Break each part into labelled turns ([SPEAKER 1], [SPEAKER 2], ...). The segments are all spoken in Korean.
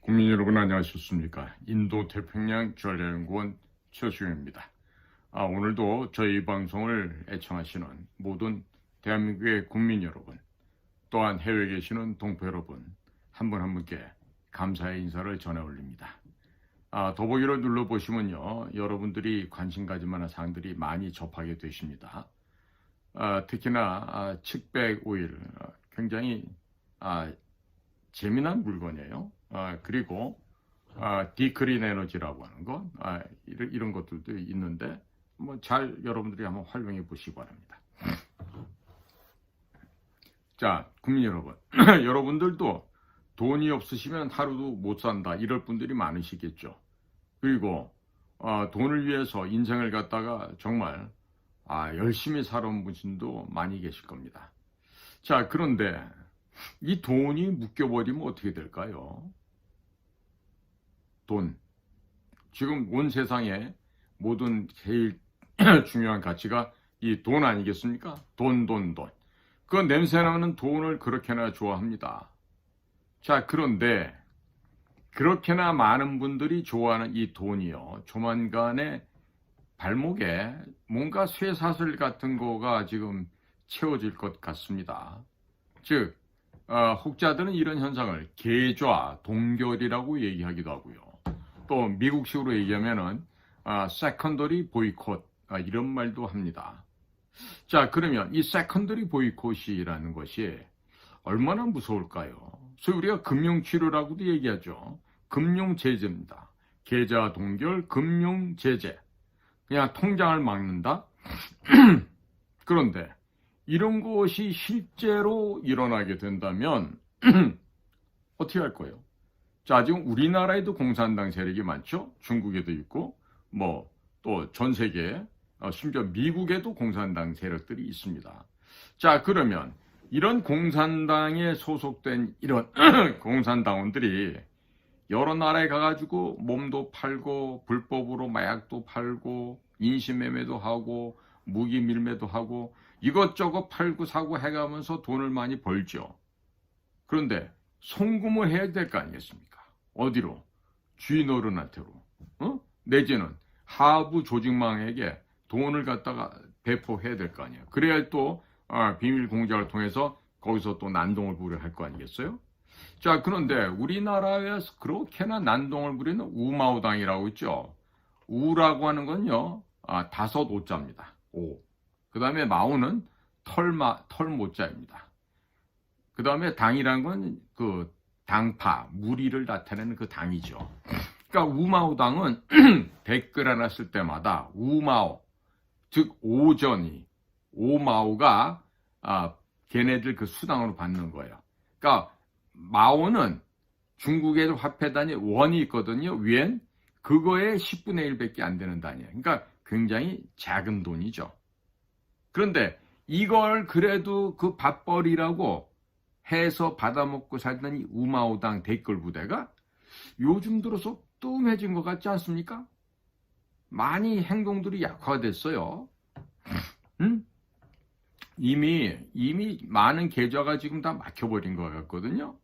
[SPEAKER 1] 국민 여러분 안녕하셨습니까? 인도 태평양 전략연구원 최수영입니다. 오늘도 저희 방송을 애청하시는 모든 대한민국의 국민 여러분, 또한 해외에 계시는 동포 여러분, 한 분 한 분께 감사의 인사를 전해 올립니다. 더보기를 눌러보시면요, 여러분들이 관심 가질 만한 사항들이 많이 접하게 되십니다. 특히나 칡백 오일, 굉장히 재미난 물건이에요. 그리고 디크린 에너지라고 하는 것, 이런 것들도 있는데 잘 여러분들이 한번 활용해 보시기 바랍니다. 자, 국민 여러분, 여러분들도 돈이 없으시면 하루도 못 산다 이럴 분들이 많으시겠죠. 그리고 돈을 위해서 인생을 갖다가 정말 열심히 살아온 분도 많이 계실 겁니다. 자, 그런데 이 돈이 묶여버리면 어떻게 될까요? 돈. 지금 온 세상에 모든 제일 중요한 가치가 이 돈 아니겠습니까? 돈. 그 냄새나는 돈을 그렇게나 좋아합니다. 자, 그런데 그렇게나 많은 분들이 좋아하는 이 돈이요, 조만간에 발목에 뭔가 쇠사슬 같은 거가 지금 채워질 것 같습니다. 즉, 혹자들은 이런 현상을 계좌 동결이라고 얘기하기도 하고요. 또 미국식으로 얘기하면은 세컨더리 보이콧, 이런 말도 합니다. 자, 그러면 이 세컨더리 보이콧이라는 것이 얼마나 무서울까요? 소위 우리가 금융치료라고도 얘기하죠. 금융제재입니다. 계좌 동결, 금융제재. 그냥 통장을 막는다? 그런데 이런 것이 실제로 일어나게 된다면 어떻게 할 거예요? 자, 지금 우리나라에도 공산당 세력이 많죠. 중국에도 있고 또 전 세계에, 심지어 미국에도 공산당 세력들이 있습니다. 자, 그러면 이런 공산당에 소속된 이런 공산당원들이 여러 나라에 가가지고 몸도 팔고 불법으로 마약도 팔고 인신매매도 하고 무기 밀매도 하고 이것저것 팔고 사고 해가면서 돈을 많이 벌죠. 그런데 송금을 해야 될 거 아니겠습니까? 어디로? 주인 어른한테로. 내지는 하부 조직망에게 돈을 갖다가 배포해야 될 거 아니에요. 그래야 또 비밀 공작을 통해서 거기서 또 난동을 부려 할 거 아니겠어요? 자, 그런데 우리나라에서 그렇게나 난동을 부리는 우마오당이라고 있죠. 우라고 하는 건요, 5오자입니다. 오. 그 다음에 마오는 털모자입니다. 그 다음에 당이란 건 그 당파, 무리를 나타내는 그 당이죠. 그러니까 우마오당은 댓글 하나 쓸 때마다 우마오, 즉 오마오가 걔네들 그 수당으로 받는 거예요. 그러니까 마오는 중국의 화폐 단위 원이 있거든요. 위엔 그거의 10분의 1밖에 안 되는 단위예요. 그러니까 굉장히 작은 돈이죠. 그런데 이걸 그래도 그 밥벌이라고 해서 받아먹고 살던 이 우마오당 댓글 부대가 요즘 들어서 뜸해진 것 같지 않습니까? 많이 행동들이 약화됐어요. 이미 많은 계좌가 지금 다 막혀버린 것 같거든요.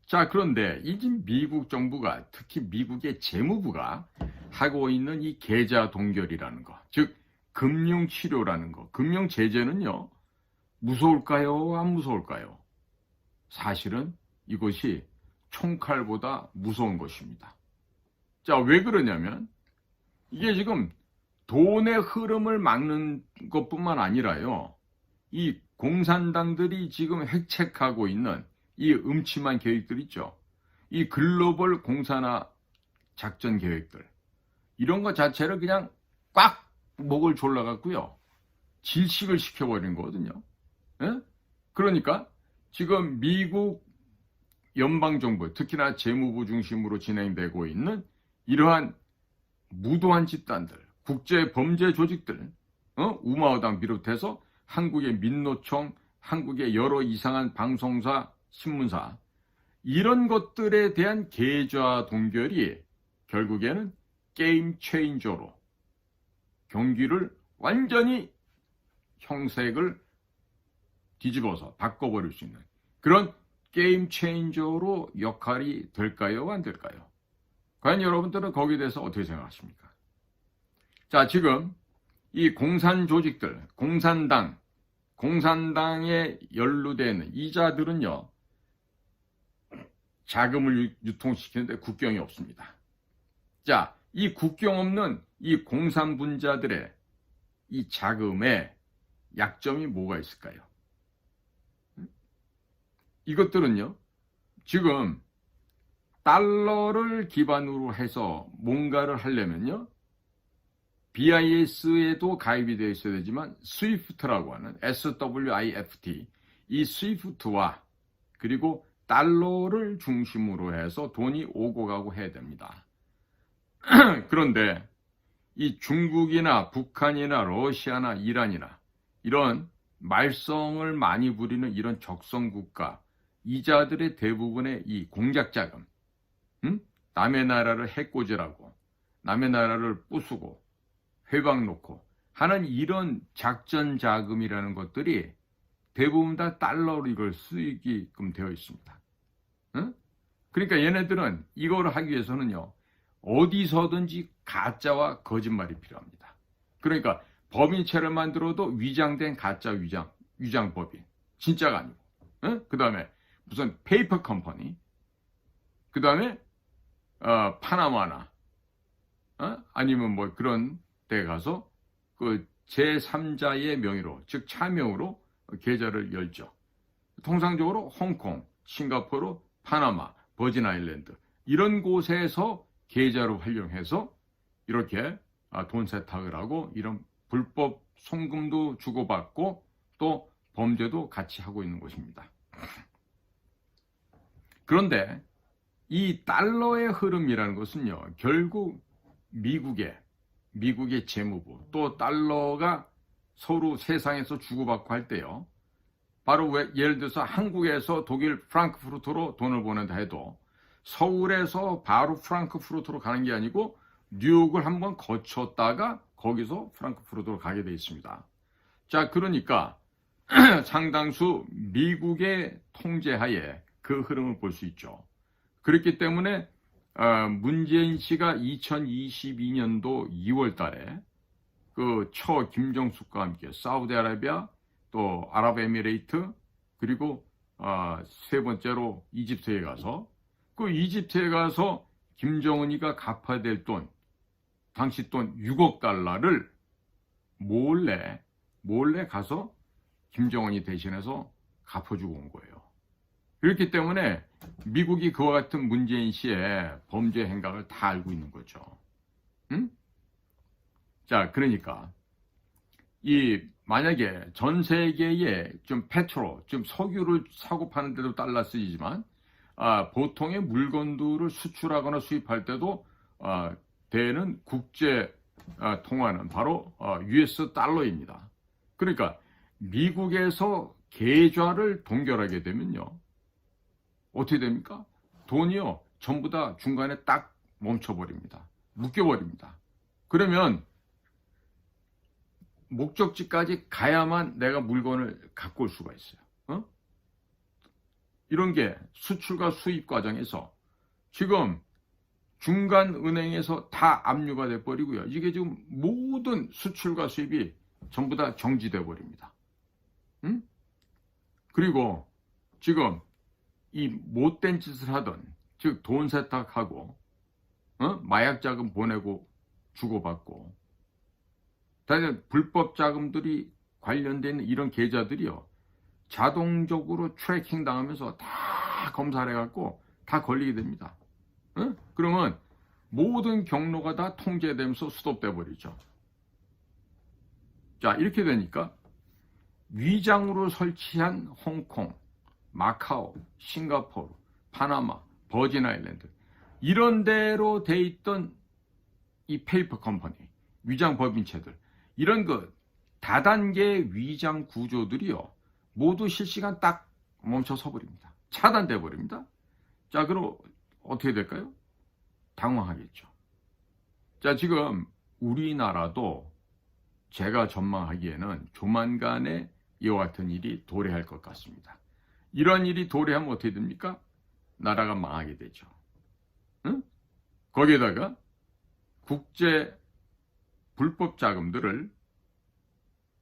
[SPEAKER 1] 자, 그런데 이제 미국 정부가, 특히 미국의 재무부가 하고 있는 이 계좌 동결이라는 거, 즉 금융치료라는 거, 금융제재는요, 무서울까요? 안 무서울까요? 사실은 이것이 총칼보다 무서운 것입니다. 자, 왜 그러냐면 이게 지금 돈의 흐름을 막는 것뿐만 아니라요, 이 공산당들이 지금 획책하고 있는 이 음침한 계획들 있죠. 이 글로벌 공산화 작전 계획들, 이런 것 자체를 그냥 꽉 목을 졸라갖고요, 질식을 시켜버린 거거든요. 예? 그러니까 지금 미국 연방정부, 특히나 재무부 중심으로 진행되고 있는 이러한 무도한 집단들, 국제범죄 조직들, 우마오당 비롯해서 한국의 민노총, 한국의 여러 이상한 방송사, 신문사, 이런 것들에 대한 계좌 동결이 결국에는 게임 체인저로 경기를 완전히 형색을 뒤집어서 바꿔버릴 수 있는 그런 게임 체인저로 역할이 될까요? 안 될까요? 과연 여러분들은 거기에 대해서 어떻게 생각하십니까? 자, 지금 이 공산 조직들, 공산당에 연루되어 있는 이자들은요, 자금을 유통시키는데 국경이 없습니다. 자, 이 국경 없는 이 공산분자들의 이 자금에 약점이 뭐가 있을까요? 이것들은요, 지금 달러를 기반으로 해서 뭔가를 하려면요, BIS에도 가입이 되어 있어야 되지만 SWIFT라고 하는 SWIFT, 이 SWIFT와 그리고 달러를 중심으로 해서 돈이 오고 가고 해야 됩니다. 그런데 이 중국이나 북한이나 러시아나 이란이나 이런 말썽을 많이 부리는 이런 적성국가, 이자들의 대부분의 이 공작자금, 남의 나라를 해코지라고, 남의 나라를 부수고 회방 놓고 하는 이런 작전 자금이라는 것들이 대부분 다 달러로 이걸 쓰이게끔 되어 있습니다. 그러니까 얘네들은 이걸 하기 위해서는요, 어디서든지 가짜와 거짓말이 필요합니다. 그러니까 법인체를 만들어도 위장된 가짜 위장 법인, 진짜가 아니고, 그 다음에 무슨 페이퍼 컴퍼니, 그 다음에 파나마나, 아니면 뭐 그런 데 가서 그 제3자의 명의로, 즉 차명으로 계좌를 열죠. 통상적으로 홍콩, 싱가포르, 파나마, 버진 아일랜드 이런 곳에서 계좌로 활용해서 이렇게 돈 세탁을 하고 이런 불법 송금도 주고받고 또 범죄도 같이 하고 있는 곳입니다. 그런데 이 달러의 흐름이라는 것은요, 결국 미국의 재무부, 또 달러가 서로 세상에서 주고받고 할 때요, 바로 예를 들어서 한국에서 독일 프랑크푸르트로 돈을 보낸다 해도 서울에서 바로 프랑크푸르트로 가는 게 아니고 뉴욕을 한번 거쳤다가 거기서 프랑크푸르트로 가게 되어 있습니다. 자, 그러니까 상당수 미국의 통제하에 그 흐름을 볼 수 있죠. 그렇기 때문에 문재인 씨가 2022년도 2월 달에 그 김정숙과 함께 사우디아라비아, 또 아랍에미레이트, 그리고 세 번째로 이집트에 가서 그 이집트에 가서 김정은이가 갚아야 될 돈, 당시 돈 6억 달러를 몰래 가서 김정은이 대신해서 갚아주고 온 거예요. 그렇기 때문에 미국이 그와 같은 문재인 씨의 범죄 행각을 다 알고 있는 거죠. 자, 그러니까 만약에 전 세계에 좀 좀 석유를 사고 파는 데도 달러 쓰이지만 보통의 물건들을 수출하거나 수입할 때도 되는 국제 통화는 바로 US 달러입니다. 그러니까 미국에서 계좌를 동결하게 되면요, 어떻게 됩니까? 돈이요, 전부 다 중간에 딱 멈춰버립니다. 묶여버립니다. 그러면 목적지까지 가야만 내가 물건을 갖고 올 수가 있어요. 이런 게 수출과 수입 과정에서 지금 중간 은행에서 다 압류가 돼버리고요. 이게 지금 모든 수출과 수입이 전부 다 정지돼 버립니다. 그리고 지금 이 못된 짓을 하던, 즉 돈 세탁하고 마약 자금 보내고 주고받고 다른 불법 자금들이 관련된 이런 계좌들이요, 자동적으로 트래킹 당하면서 다 검사를 해갖고 다 걸리게 됩니다. 그러면 모든 경로가 다 통제되면서 스톱돼 버리죠. 자, 이렇게 되니까 위장으로 설치한 홍콩, 마카오, 싱가포르, 파나마, 버진 아일랜드 이런 데로 돼 있던 이 페이퍼 컴퍼니, 위장 법인체들, 이런 다단계 위장 구조들이요, 모두 실시간 딱 멈춰 서버립니다. 차단돼 버립니다. 자, 그럼 어떻게 될까요? 당황하겠죠. 자, 지금 우리나라도 제가 전망하기에는 조만간에 이와 같은 일이 도래할 것 같습니다. 이런 일이 도래하면 어떻게 됩니까? 나라가 망하게 되죠. 응? 거기에다가 국제 불법 자금들을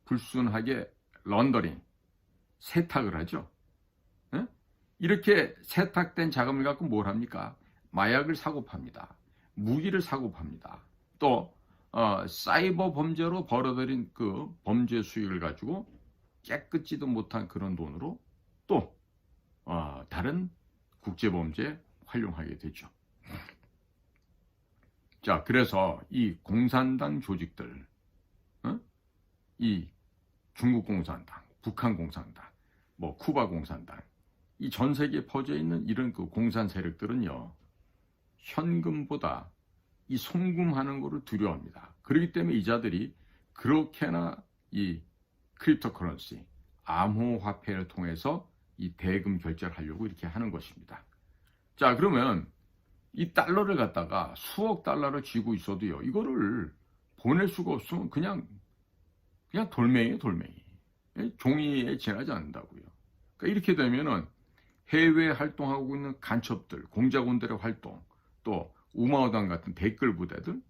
[SPEAKER 1] 불순하게 런더링, 세탁을 하죠. 응? 이렇게 세탁된 자금을 갖고 뭘 합니까? 마약을 사고 팝니다. 무기를 사고 팝니다. 또 사이버 범죄로 벌어들인 그 범죄 수익을 가지고 깨끗지도 못한 그런 돈으로 또 다른 국제 범죄에 활용하게 되죠. 자, 그래서 이 공산당 조직들, 이 중국 공산당, 북한 공산당, 뭐 쿠바 공산당, 이 전 세계에 퍼져 있는 이런 그 공산 세력들은요, 현금보다 이 송금하는 거를 두려워합니다. 그렇기 때문에 이 자들이 그렇게나 이 크립토커런시, 암호화폐를 통해서 이 대금 결제를 하려고 이렇게 하는 것입니다. 자, 그러면 이 달러를 갖다가 수억 달러를 쥐고 있어도요, 이거를 보낼 수가 없으면 그냥 돌멩이에요, 돌멩이. 종이에 지나지 않는다고요. 그러니까 이렇게 되면은 해외에 활동하고 있는 간첩들, 공작원들의 활동, 또 우마우당 같은 댓글 부대들,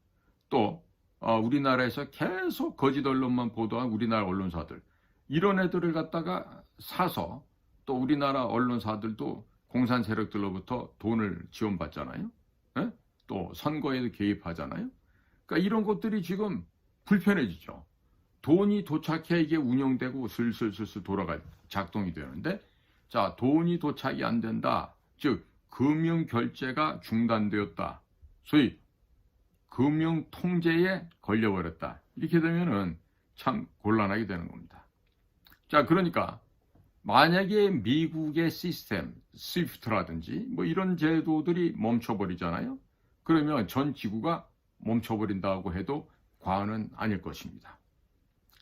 [SPEAKER 1] 또 우리나라에서 계속 거짓 언론만 보도한 우리나라 언론사들, 이런 애들을 갖다가 사서 또 우리나라 언론사들도 공산 세력들로부터 돈을 지원받잖아요. 예? 또 선거에도 개입하잖아요. 그러니까 이런 것들이 지금 불편해지죠. 돈이 도착해 이게 운영되고 슬슬 작동이 되는데, 자, 돈이 도착이 안 된다. 즉 금융 결제가 중단되었다. 소위 금융 통제에 걸려버렸다. 이렇게 되면은 참 곤란하게 되는 겁니다. 자, 그러니까 만약에 미국의 시스템, 스위프트라든지 뭐 이런 제도들이 멈춰버리잖아요. 그러면 전 지구가 멈춰버린다고 해도 과언은 아닐 것입니다.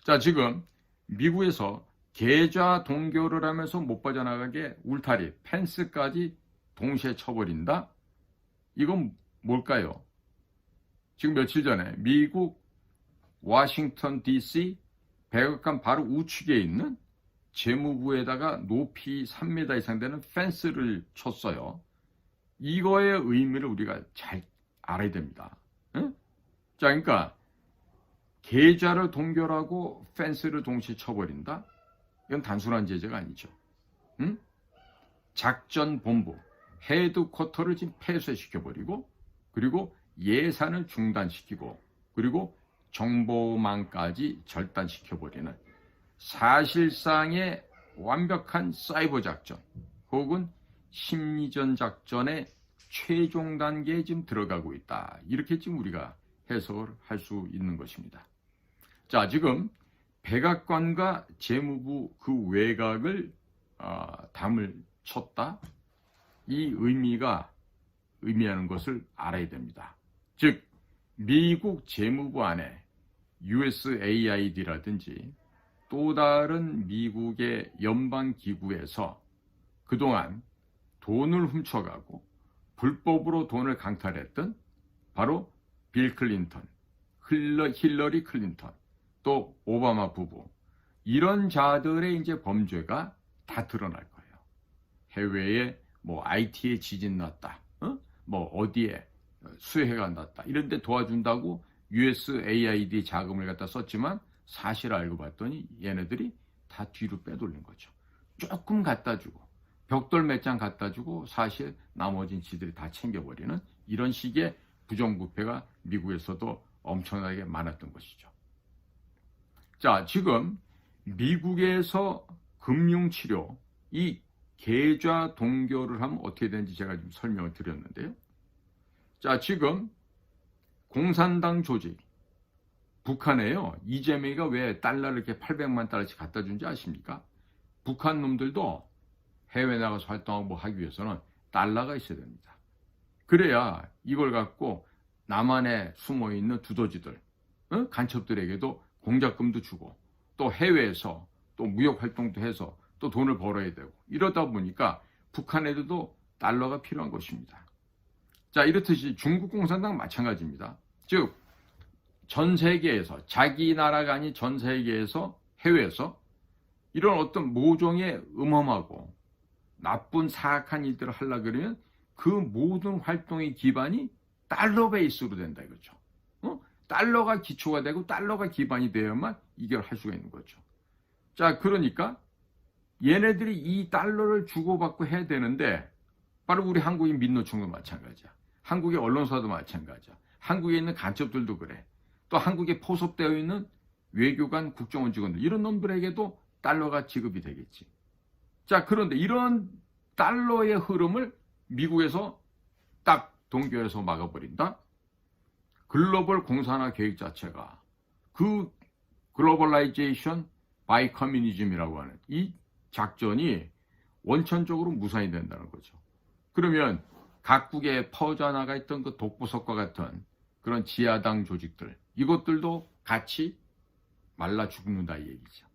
[SPEAKER 1] 자, 지금 미국에서 계좌 동결을 하면서 못 빠져나가게 울타리, 펜스까지 동시에 쳐버린다? 이건 뭘까요? 지금 며칠 전에 미국 워싱턴 DC 백악관 바로 우측에 있는 재무부에다가 높이 3m 이상 되는 펜스를 쳤어요. 이거의 의미를 우리가 잘 알아야 됩니다. 응? 자, 그러니까 계좌를 동결하고 펜스를 동시에 쳐버린다? 이건 단순한 제재가 아니죠. 응? 작전본부, 헤드쿼터를 지금 폐쇄시켜버리고, 그리고 예산을 중단시키고, 그리고 정보망까지 절단시켜버리는 사실상의 완벽한 사이버 작전 혹은 심리전 작전의 최종 단계에 지금 들어가고 있다. 이렇게 지금 우리가 해석을 할 수 있는 것입니다. 자, 지금 백악관과 재무부 그 외곽을 담을 쳤다. 이 의미하는 것을 알아야 됩니다. 즉 미국 재무부 안에 USAID라든지 또 다른 미국의 연방기구에서 그동안 돈을 훔쳐가고 불법으로 돈을 강탈했던 바로 빌 클린턴, 힐러리 클린턴, 또 오바마 부부, 이런 자들의 이제 범죄가 다 드러날 거예요. 해외에 뭐 IT에 지진 났다, 뭐 어디에 수해가 났다, 이런 데 도와준다고 USAID 자금을 갖다 썼지만 사실 알고 봤더니 얘네들이 다 뒤로 빼돌린 거죠. 조금 갖다 주고 벽돌 몇 장 갖다 주고 사실 나머지는 지들이 다 챙겨버리는 이런 식의 부정부패가 미국에서도 엄청나게 많았던 것이죠. 자, 지금 미국에서 금융치료, 이 계좌 동결을 하면 어떻게 되는지 제가 좀 설명을 드렸는데요. 자, 지금 공산당 조직, 북한에요. 이재명이가 왜 달러를 이렇게 800만 달러씩 갖다 준지 아십니까? 북한 놈들도 해외 나가서 활동하고 뭐 하기 위해서는 달러가 있어야 됩니다. 그래야 이걸 갖고 남한에 숨어있는 두더지들, 간첩들에게도 공작금도 주고 또 해외에서 또 무역 활동도 해서 또 돈을 벌어야 되고 이러다 보니까 북한 애들도 달러가 필요한 것입니다. 자, 이렇듯이 중국 공산당 마찬가지입니다. 즉 전 세계에서, 자기 나라가 아닌 전 세계에서, 해외에서 이런 어떤 모종의 음험하고 나쁜 사악한 일들을 하려고 그러면 그 모든 활동의 기반이 달러 베이스로 된다 이거죠. 달러가 기초가 되고 달러가 기반이 되어야만 이걸 할 수가 있는 거죠. 자, 그러니까 얘네들이 이 달러를 주고받고 해야 되는데 바로 우리 한국인 민노총도 마찬가지야. 한국의 언론사도 마찬가지야. 한국에 있는 간첩들도 그래. 또 한국에 포섭되어 있는 외교관, 국정원 직원들 이런 놈들에게도 달러가 지급이 되겠지. 자, 그런데 이런 달러의 흐름을 미국에서 딱 동결해서 막아버린다? 글로벌 공산화 계획 자체가 그 글로벌라이제이션 바이 커뮤니즘이라고 하는 이 작전이 원천적으로 무산이 된다는 거죠. 그러면 각국에 퍼져나가 있던 그 독보석과 같은 그런 지하당 조직들 이것들도 같이 말라 죽는다 이 얘기죠.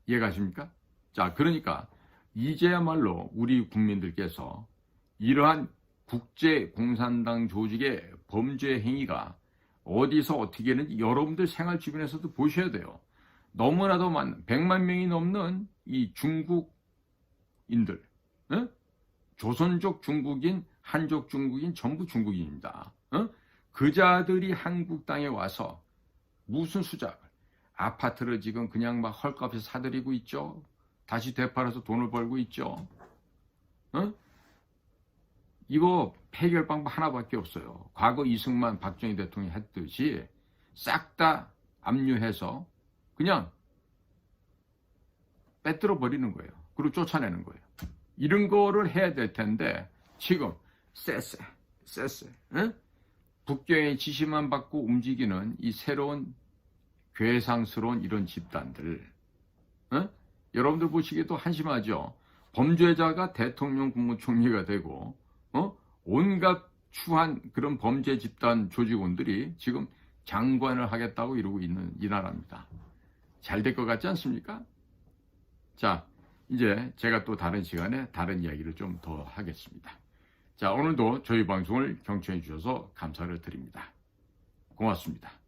[SPEAKER 1] 이해가십니까? 자, 그러니까 이제야말로 우리 국민들께서 이러한 국제공산당 조직의 범죄 행위가 어디서 어떻게 하는지 여러분들 생활 주변에서도 보셔야 돼요. 너무나도 100만 명이 넘는 이 중국인들, 조선족 중국인, 한족 중국인, 전부 중국인입니다. 그자들이 한국 땅에 와서 무슨 수작을, 아파트를 지금 그냥 막 헐값에 사들이고 있죠. 다시 되팔아서 돈을 벌고 있죠. 이거 해결 방법 하나밖에 없어요. 과거 이승만, 박정희 대통령이 했듯이 싹 다 압류해서 그냥 빼들어 버리는 거예요. 그리고 쫓아내는 거예요. 이런 거를 해야 될 텐데 지금 쎄쎄 북경의 지시만 받고 움직이는 이 새로운 괴상스러운 이런 집단들 여러분들 보시기에도 한심하죠. 범죄자가 대통령 국무총리가 되고 온갖 추한 그런 범죄 집단 조직원들이 지금 장관을 하겠다고 이러고 있는 이 나라입니다. 잘 될 것 같지 않습니까? 자, 이제 제가 또 다른 시간에 다른 이야기를 좀 더 하겠습니다. 자, 오늘도 저희 방송을 경청해 주셔서 감사를 드립니다. 고맙습니다.